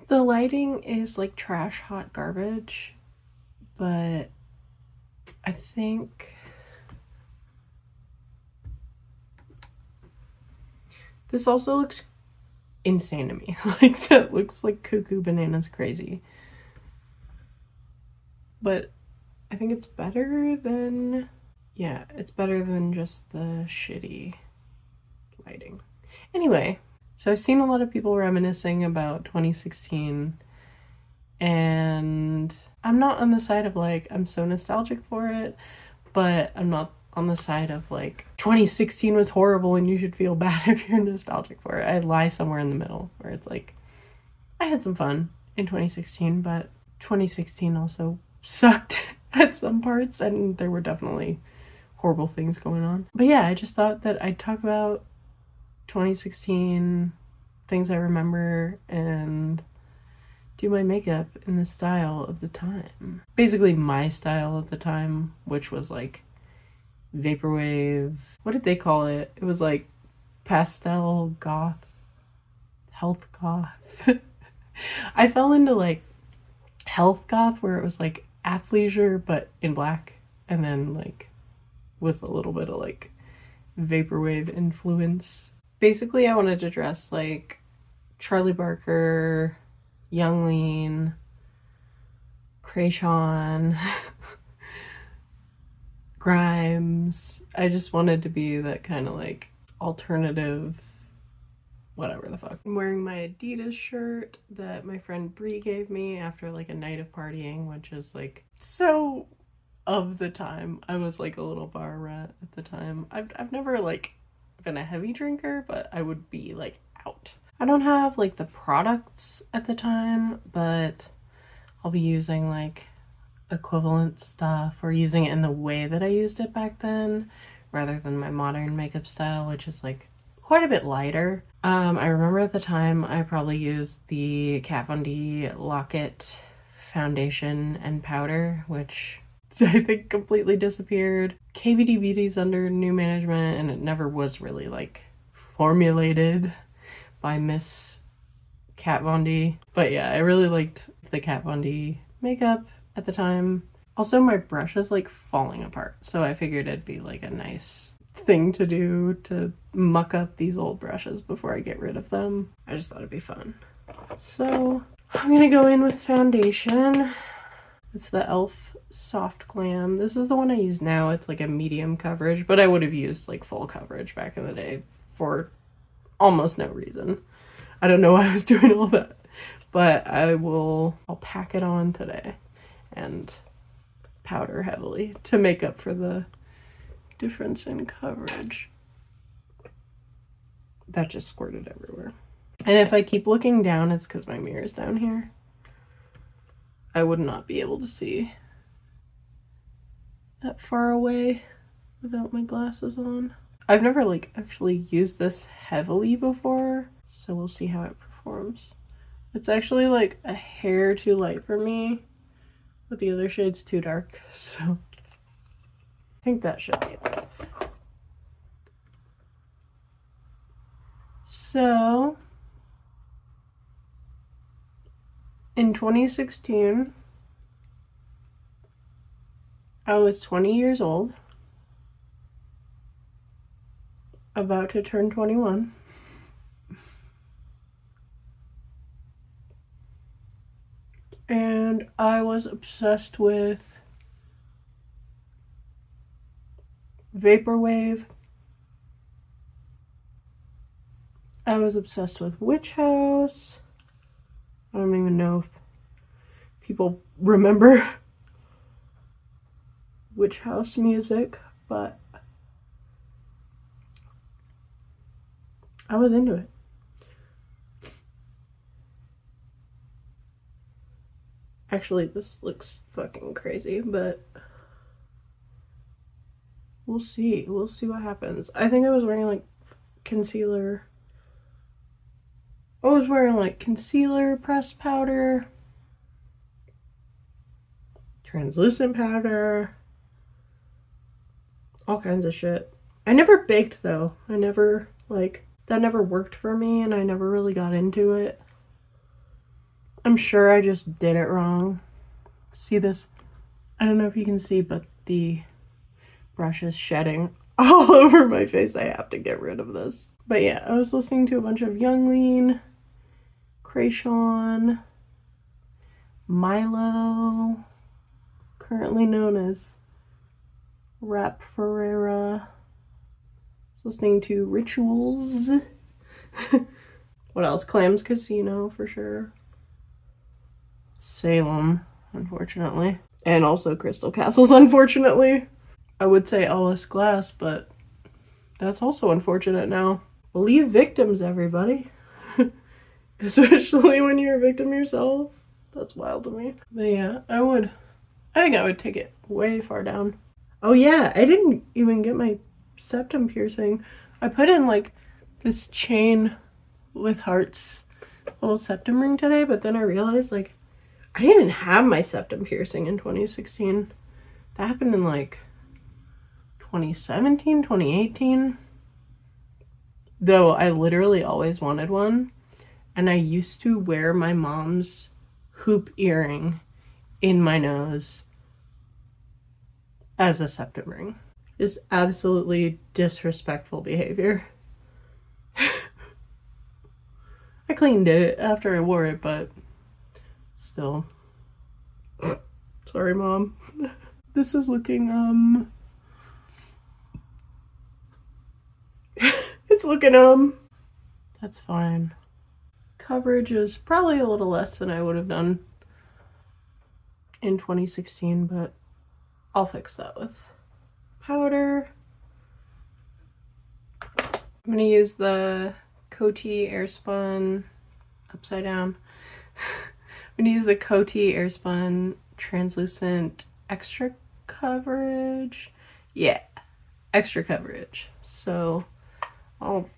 The lighting is like trash hot garbage, but I think this also looks insane to me. Like, that looks like cuckoo bananas crazy. But I think it's better than, yeah, it's better than just the shitty lighting. Anyway, so I've seen a lot of people reminiscing about 2016, and I'm not on the side of like, I'm so nostalgic for it, but I'm not on the side of like, 2016 was horrible and you should feel bad if you're nostalgic for it. I lie somewhere in the middle where it's like, I had some fun in 2016, but 2016 also sucked at some parts, and there were definitely horrible things going on. But yeah, I just thought that I'd talk about 2016, things I remember, and do my makeup in the style of the time. Basically my style of the time, which was like vaporwave. What did they call it? It was like pastel goth, health goth. I fell into like health goth, where it was like athleisure but in black, and then like with a little bit of like vaporwave influence. Basically, I wanted to dress like Charlie Barker, Young Lean, Krayshawn, Grimes. I just wanted to be that kind of like alternative, whatever the fuck. I'm wearing my Adidas shirt that my friend Brie gave me after like a night of partying, which is like so of the time. I was like a little bar rat at the time. I've never like been a heavy drinker, but I would be like out. I don't have like the products at the time, but I'll be using like equivalent stuff, or using it in the way that I used it back then, rather than my modern makeup style, which is like quite a bit lighter. I remember at the time I probably used the Kat Von D Lock-It foundation and powder, which I think completely disappeared. KVD Beauty's under new management, and it never was really like formulated by Miss Kat Von D. But yeah, I really liked the Kat Von D makeup at the time. Also, my brush is like falling apart, so I figured it'd be like a nice thing to do to muck up these old brushes before I get rid of them. I just thought it'd be fun. So I'm gonna go in with foundation. It's the e.l.f. Soft Glam. This is the one I use now. It's like a medium coverage, but I would have used like full coverage back in the day for almost no reason. I don't know why I was doing all that, but I'll pack it on today and powder heavily to make up for the difference in coverage. That just squirted everywhere. And if I keep looking down, it's because my mirror's down here. I would not be able to see that far away without my glasses on. I've never like actually used this heavily before, so we'll see how it performs. It's actually like a hair too light for me, but the other shade's too dark, so I think that should be enough. So in 2016, I was 20 years old, about to turn 21. And I was obsessed with vaporwave. I was obsessed with Witch House. I don't even know if people remember Witch House music, but I was into it. Actually, this looks fucking crazy, but we'll see. We'll see what happens. I think I was wearing like concealer. I was wearing like concealer, pressed powder, translucent powder, all kinds of shit. I never baked though. I never, like, that never worked for me, and I never really got into it. I'm sure I just did it wrong. See this? I don't know if you can see, but the brush is shedding all over my face. I have to get rid of this. But yeah, I was listening to a bunch of Younglean, Krayshawn, Milo, currently known as Rap Ferreira. Listening to Rituals. What else? Clams Casino for sure. Salem, unfortunately. And also Crystal Castles, unfortunately. I would say All Is Glass, but that's also unfortunate now. Believe victims, everybody. Especially when you're a victim yourself. That's wild to me. But yeah, I think I would take it way far down. Oh yeah, I didn't even get my septum piercing. I put in like this chain with hearts little septum ring today, but then I realized like I didn't even have my septum piercing in 2016. That happened in like 2017, 2018. Though I literally always wanted one, and I used to wear my mom's hoop earring in my nose as a septum ring. It's absolutely disrespectful behavior. I cleaned it after I wore it, but still. Sorry, Mom. This is looking, it's looking, that's fine. Coverage is probably a little less than I would have done in 2016, but I'll fix that with powder. I'm gonna use the Coty Airspun upside down. I'm gonna use the Coty Airspun translucent extra coverage. Yeah, extra coverage. So I'll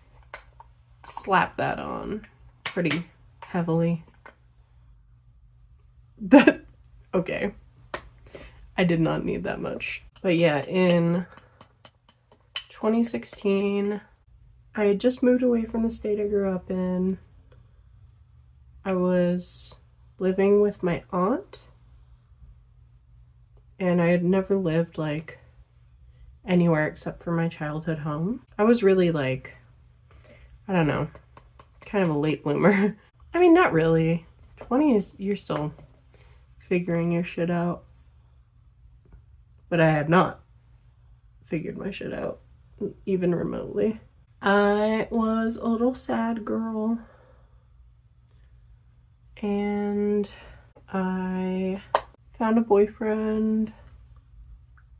slap that on pretty heavily. That okay. I did not need that much. But yeah, in 2016, I had just moved away from the state I grew up in. I was living with my aunt, and I had never lived like anywhere except for my childhood home. I was really like, I don't know, kind of a late bloomer. I mean, not really. 20s, you're still figuring your shit out. But I had not figured my shit out, even remotely. I was a little sad girl, and I found a boyfriend,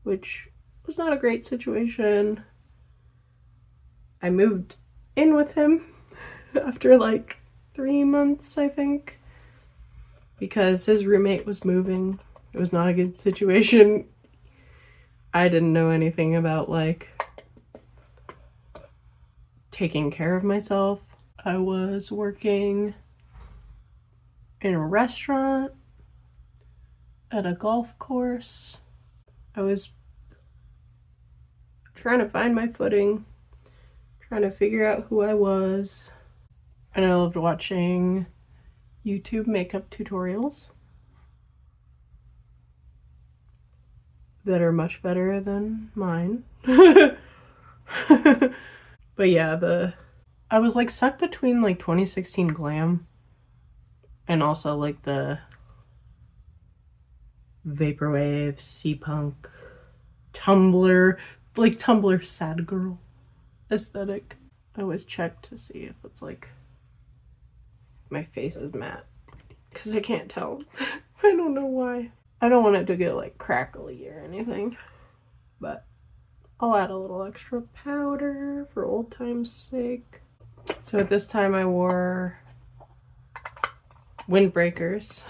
which was not a great situation. I moved in with him after like 3 months, I think, because his roommate was moving. It was not a good situation. I didn't know anything about like taking care of myself. I was working in a restaurant, at a golf course. I was trying to find my footing, trying to figure out who I was. And I loved watching YouTube makeup tutorials that are much better than mine. But yeah, I was like stuck between like 2016 glam and also like the vaporwave, C-punk, Tumblr, like Tumblr sad girl aesthetic. I always check to see if it's like my face is matte, because I can't tell. I don't know why. I don't want it to get like crackly or anything, but I'll add a little extra powder for old time's sake. So at this time I wore windbreakers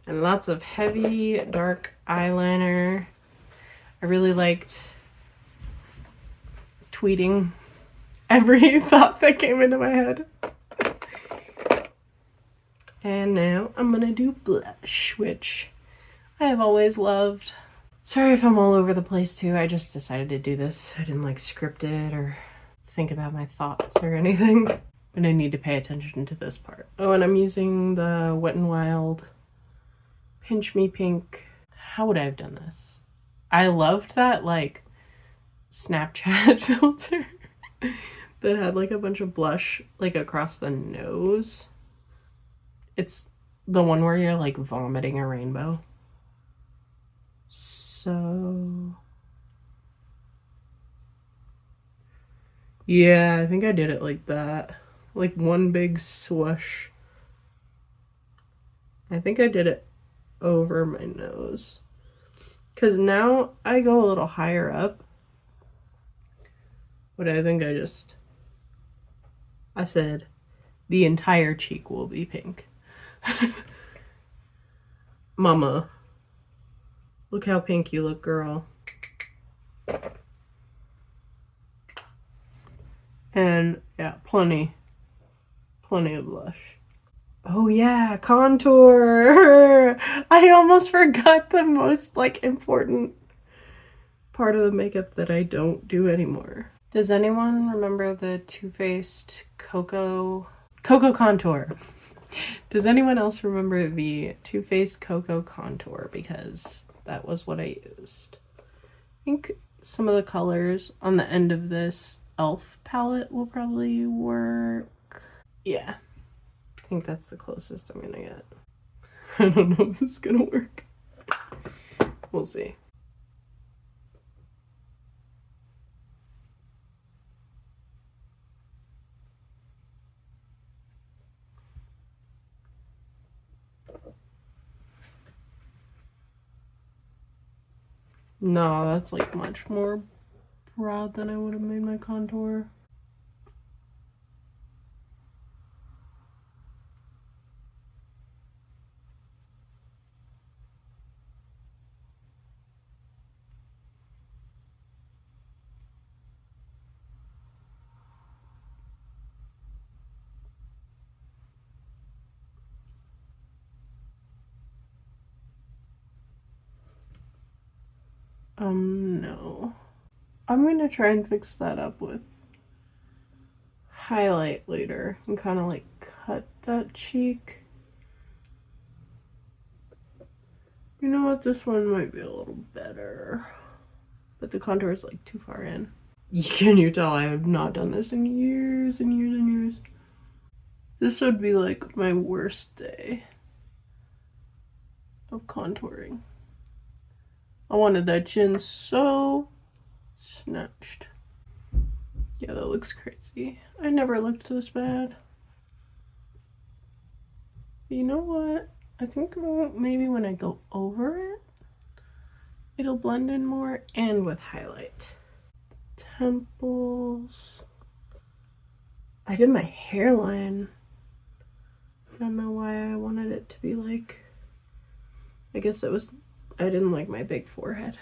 and lots of heavy dark eyeliner. I really liked tweeting every thought that came into my head. And now I'm gonna do blush, which I have always loved. Sorry if I'm all over the place too, I just decided to do this. I didn't like script it or think about my thoughts or anything. But And I need to pay attention to this part. Oh, and I'm using the Wet n Wild Pinch Me Pink. How would I have done this? I loved that, like, Snapchat filter that had, like, a bunch of blush, like, across the nose. It's the one where you're, like, vomiting a rainbow. So... yeah, I think I did it like that. Like, one big swoosh. I think I did it over my nose. Because now I go a little higher up. But I think I said the entire cheek will be pink. Mama, look how pink you look, girl. And yeah, plenty of blush. Oh yeah, contour. I almost forgot the most, like, important part of the makeup that I don't do anymore. Does anyone remember the Too Faced Cocoa Contour? Does anyone else remember the Too Faced Cocoa Contour? Because that was what I used. I think some of the colors on the end of this e.l.f. palette will probably work. Yeah, I think that's the closest I'm gonna get. I don't know if it's gonna work. We'll see. No, that's like much more broad than I would have made my contour. No. I'm gonna try and fix that up with highlight later and kind of like cut that cheek. You know what? This one might be a little better. But the contour is like too far in. Can you tell I have not done this in years and years and years? This would be like my worst day of contouring. I wanted that chin so snatched. Yeah, that looks crazy. I never looked this bad. But you know what? I think maybe when I go over it, it'll blend in more, and with highlight. Temples. I did my hairline. I don't know why I wanted it to be like, I guess it was, I didn't like my big forehead.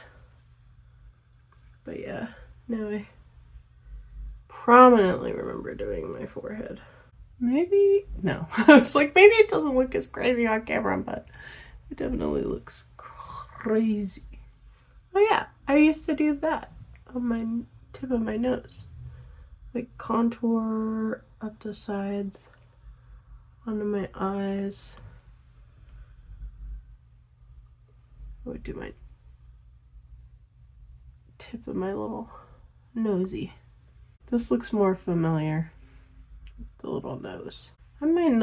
But yeah, now I prominently remember doing my forehead. Maybe, no. I was like, maybe it doesn't look as crazy on camera, but it definitely looks crazy. Oh yeah, I used to do that on my tip of my nose. Like contour up the sides, under my eyes. I would do my tip of my little nosy. This looks more familiar. The little nose. I might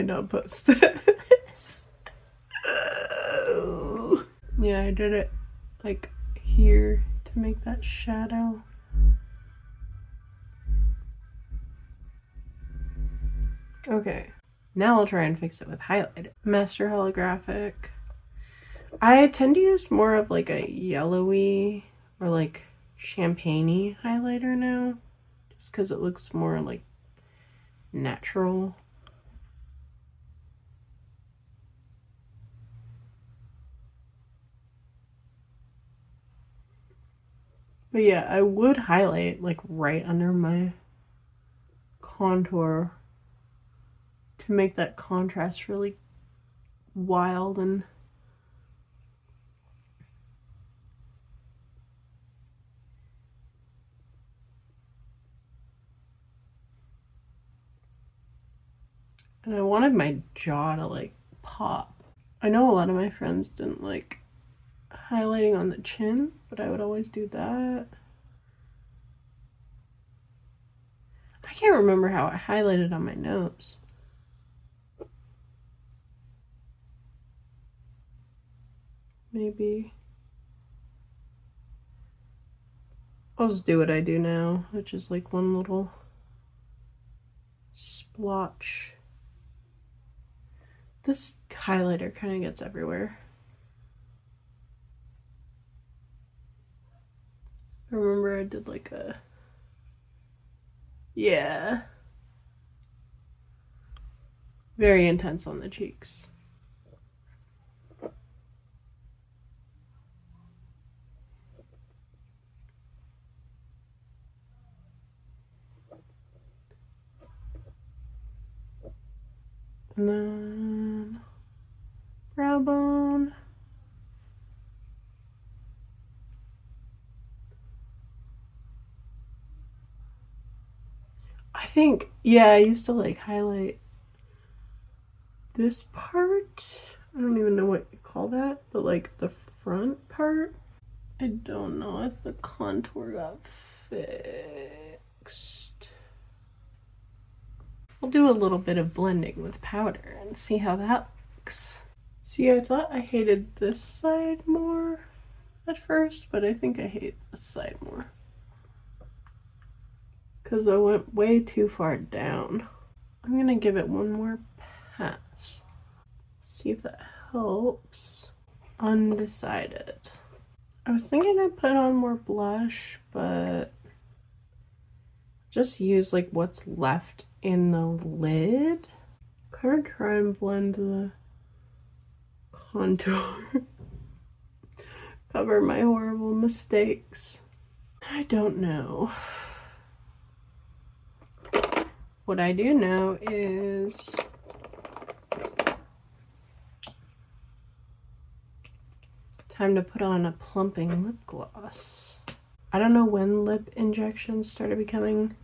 not post this. Yeah, I did it like here to make that shadow. Okay, now I'll try and fix it with highlight. Master Holographic. I tend to use more of like a yellowy or like champagne-y highlighter now, just because it looks more like natural. But yeah, I would highlight like right under my contour to make that contrast really wild and And I wanted my jaw to like pop. I know a lot of my friends didn't like highlighting on the chin, but I would always do that. I can't remember how I highlighted on my nose. Maybe I'll just do what I do now, which is like one little splotch. This highlighter kind of gets everywhere. I remember I did like a, yeah, very intense on the cheeks. And then brow bone. I think, yeah, I used to like highlight this part. I don't even know what you call that, but like the front part. I don't know if the contour got fixed. We'll do a little bit of blending with powder and see how that looks. See, I thought I hated this side more at first, but I think I hate this side more. Because I went way too far down. I'm gonna give it one more pass. See if that helps. Undecided. I was thinking I'd put on more blush, but just use like what's left in the lid. Kind of try and blend the contour. Cover my horrible mistakes. I don't know. What I do know is time to put on a plumping lip gloss. I don't know when lip injections started becoming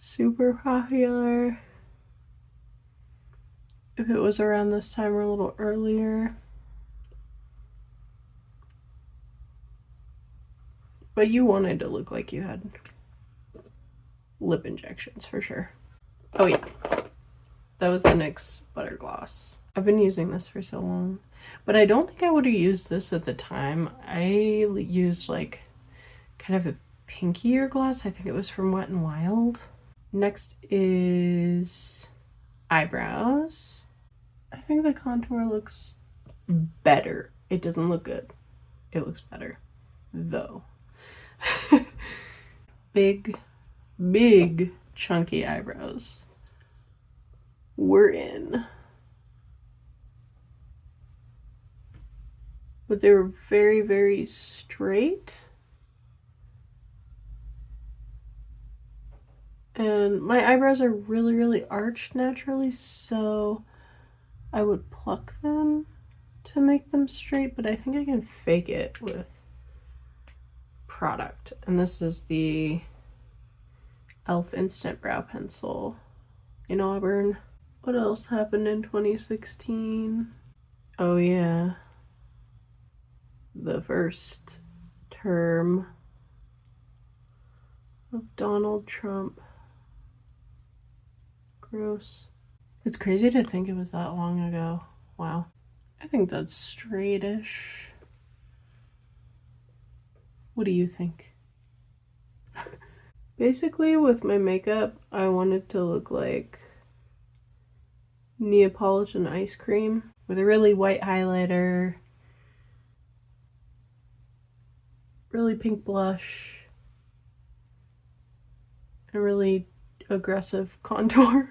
super popular. If it was around this time or a little earlier. But you wanted to look like you had lip injections for sure. Oh yeah, that was the NYX Butter Gloss. I've been using this for so long, but I don't think I would have used this at the time. I used like kind of a pinkier gloss. I think it was from Wet n Wild. Next is eyebrows. I think the contour looks better. It doesn't look good. It looks better, though. Big chunky eyebrows. We're in. But they were very straight. And my eyebrows are really arched naturally, so I would pluck them to make them straight, but I think I can fake it with product. And this is the e.l.f. Instant Brow Pencil in Auburn. What else happened in 2016? Oh yeah, the first term of Donald Trump. Gross. It's crazy to think it was that long ago. Wow. I think that's straightish. What do you think? Basically, with my makeup, I wanted to look like Neapolitan ice cream with a really white highlighter, really pink blush, and a really aggressive contour.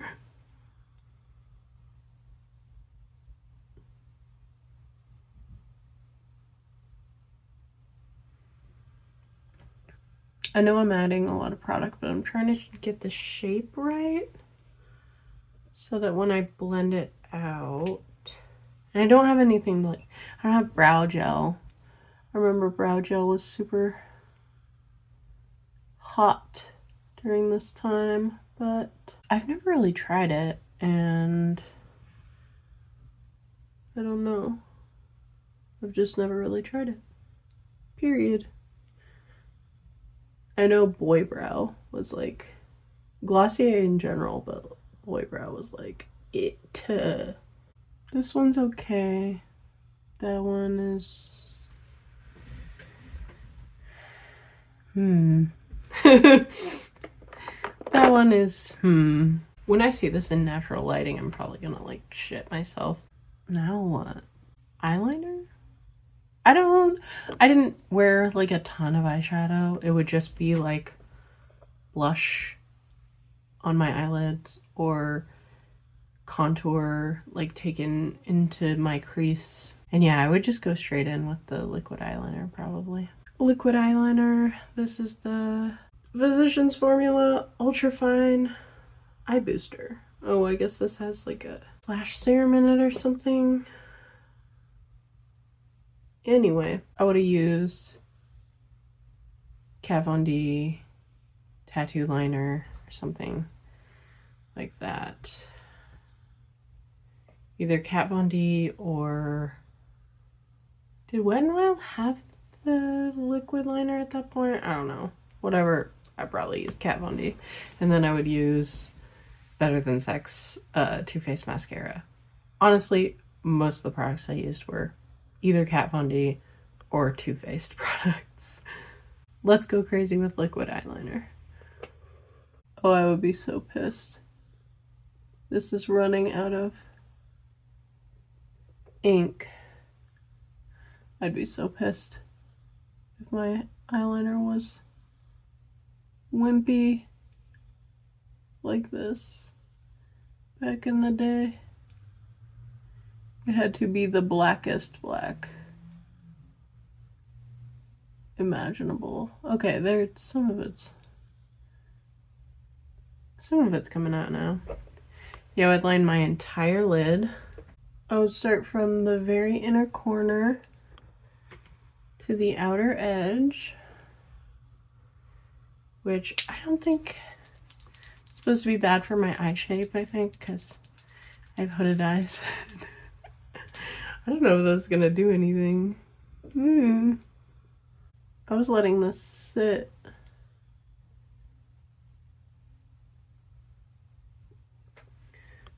I know I'm adding a lot of product, but I'm trying to get the shape right so that when I blend it out, and I don't have anything like, I don't have brow gel. I remember brow gel was super hot during this time, but I've never really tried it. and I don't know. I've just never really tried it. Period. I know boy brow was like Glossier in general, but boy brow was like it. This one's okay. That one is that one is When I see this in natural lighting, I'm probably gonna like shit myself. Now what? Eyeliner? I didn't wear like a ton of eyeshadow. It would just be like blush on my eyelids or contour like taken into my crease. And yeah, I would just go straight in with the liquid eyeliner probably. Liquid eyeliner. This is the Physicians Formula Ultra Fine Eye Booster. Oh, I guess this has like a flash serum in it or something. Anyway, I would have used Kat Von D tattoo liner or something like that. Either Kat Von D or... Did Wet n Wild have the liquid liner at that point? I don't know. Whatever. I probably used Kat Von D. And then I would use Better Than Sex Too Faced mascara. Honestly, most of the products I used were either Kat Von D or Too Faced products. Let's go crazy with liquid eyeliner. Oh, I would be so pissed. This is running out of ink. I'd be so pissed if my eyeliner was wimpy like this back in the day. It had to be the blackest black imaginable. Okay, there's some of it's coming out now. Yeah, I would line my entire lid. I would start from the very inner corner to the outer edge, which I don't think it's supposed to be bad for my eye shape, I think, because I have hooded eyes. I don't know if that's gonna do anything. I was letting this sit.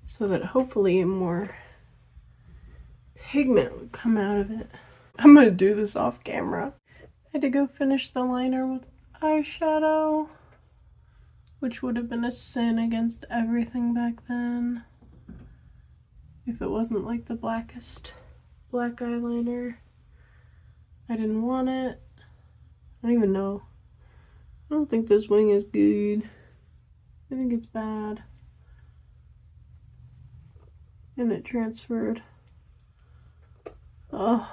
So that hopefully more pigment would come out of it. I'm gonna do this off camera. I had to go finish the liner with eyeshadow, which would have been a sin against everything back then. If it wasn't like the blackest black eyeliner. I didn't want it. I don't even know. I don't think this wing is good. I think it's bad. And it transferred. Oh,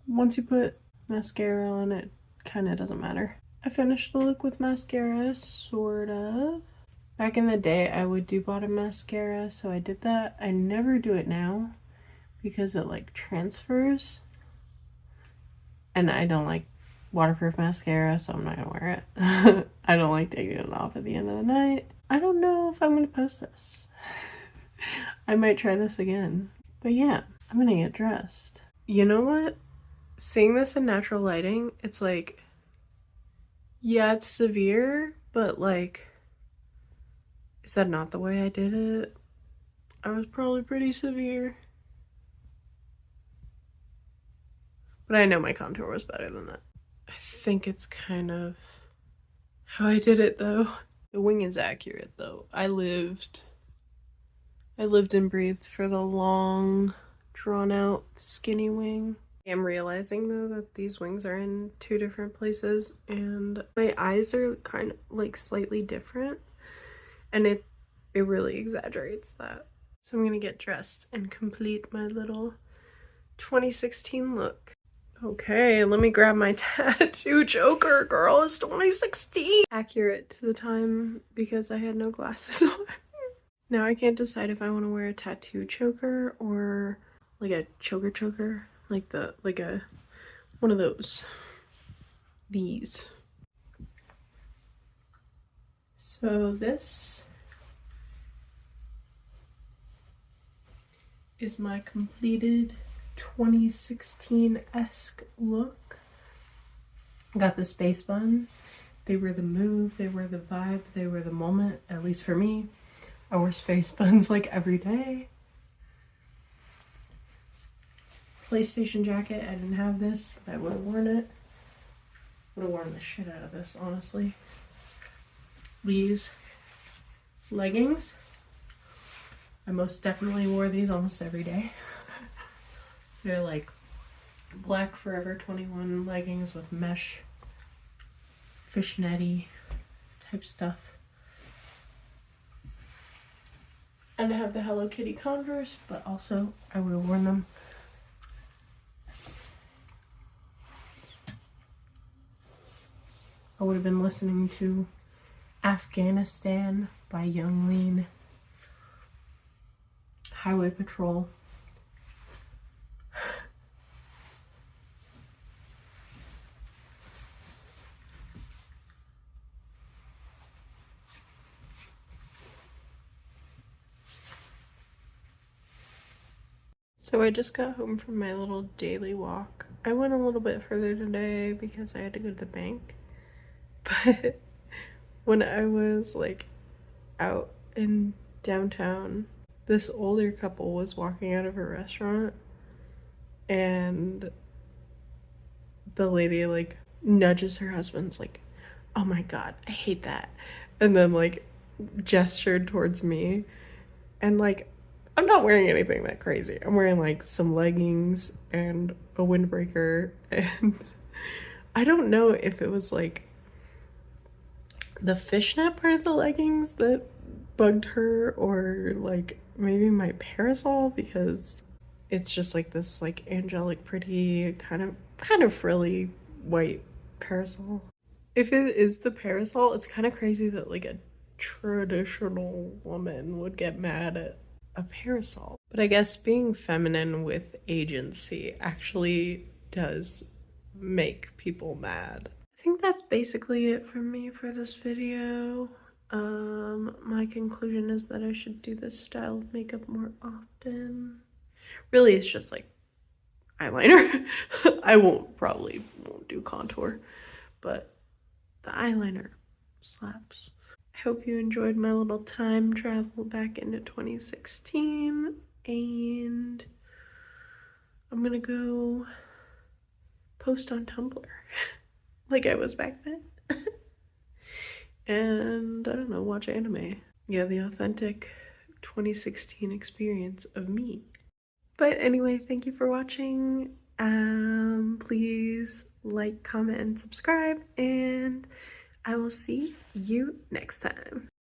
once you put mascara on, it kind of doesn't matter. I finished the look with mascara, sort of. Back in the day, I would do bottom mascara, so I did that. I never do it now because it like transfers. And I don't like waterproof mascara, so I'm not gonna wear it. I don't like taking it off at the end of the night. I don't know if I'm gonna post this. I might try this again. But yeah, I'm gonna get dressed. You know what? Seeing this in natural lighting, it's like, yeah, it's severe, but like, is that not the way I did it? I was probably pretty severe. But I know my contour was better than that. I think it's kind of how I did it though. The wing is accurate though. I lived and breathed for the long, drawn out, skinny wing. I'm realizing though that these wings are in two different places and my eyes are kind of like slightly different, and it really exaggerates that. So I'm gonna get dressed and complete my little 2016 look. Okay, let me grab my tattoo choker, girl. It's 2016. Accurate to the time because I had no glasses on. Now I can't decide if I want to wear a tattoo choker or like a choker, like one of those. These. So this is my completed 2016-esque look. Got the space buns. They were the move, they were the vibe, they were the moment, at least for me. I wore space buns like every day. PlayStation jacket, I didn't have this, but I would have worn it. Would have worn the shit out of this, honestly. These leggings. I most definitely wore these almost every day. They're like black Forever 21 leggings with mesh fishnetty type stuff. And I have the Hello Kitty Converse, but also I would have worn them. I would have been listening to Afghanistan by Young Lean. Highway Patrol. So I just got home from my little daily walk. I went a little bit further today because I had to go to the bank. But when I was like out in downtown, this older couple was walking out of a restaurant and the lady like nudges her husband's like, oh my god, I hate that, and then like gestured towards me, and like I'm not wearing anything that crazy. I'm wearing like some leggings and a windbreaker, and I don't know if it was like the fishnet part of the leggings that bugged her or like maybe my parasol, because it's just like this like angelic pretty kind of frilly white parasol. If it is the parasol, it's kind of crazy that like a traditional woman would get mad at a parasol. But I guess being feminine with agency actually does make people mad. I think that's basically it for me for this video. My conclusion is that I should do this style of makeup more often. Really, it's just like eyeliner. I probably won't do contour, but the eyeliner slaps. I hope you enjoyed my little time travel back into 2016, and I'm gonna go post on Tumblr like I was back then. And I don't know, watch anime. Yeah, the authentic 2016 experience of me. But anyway, thank you for watching. Please like, comment, and subscribe, and I will see you next time.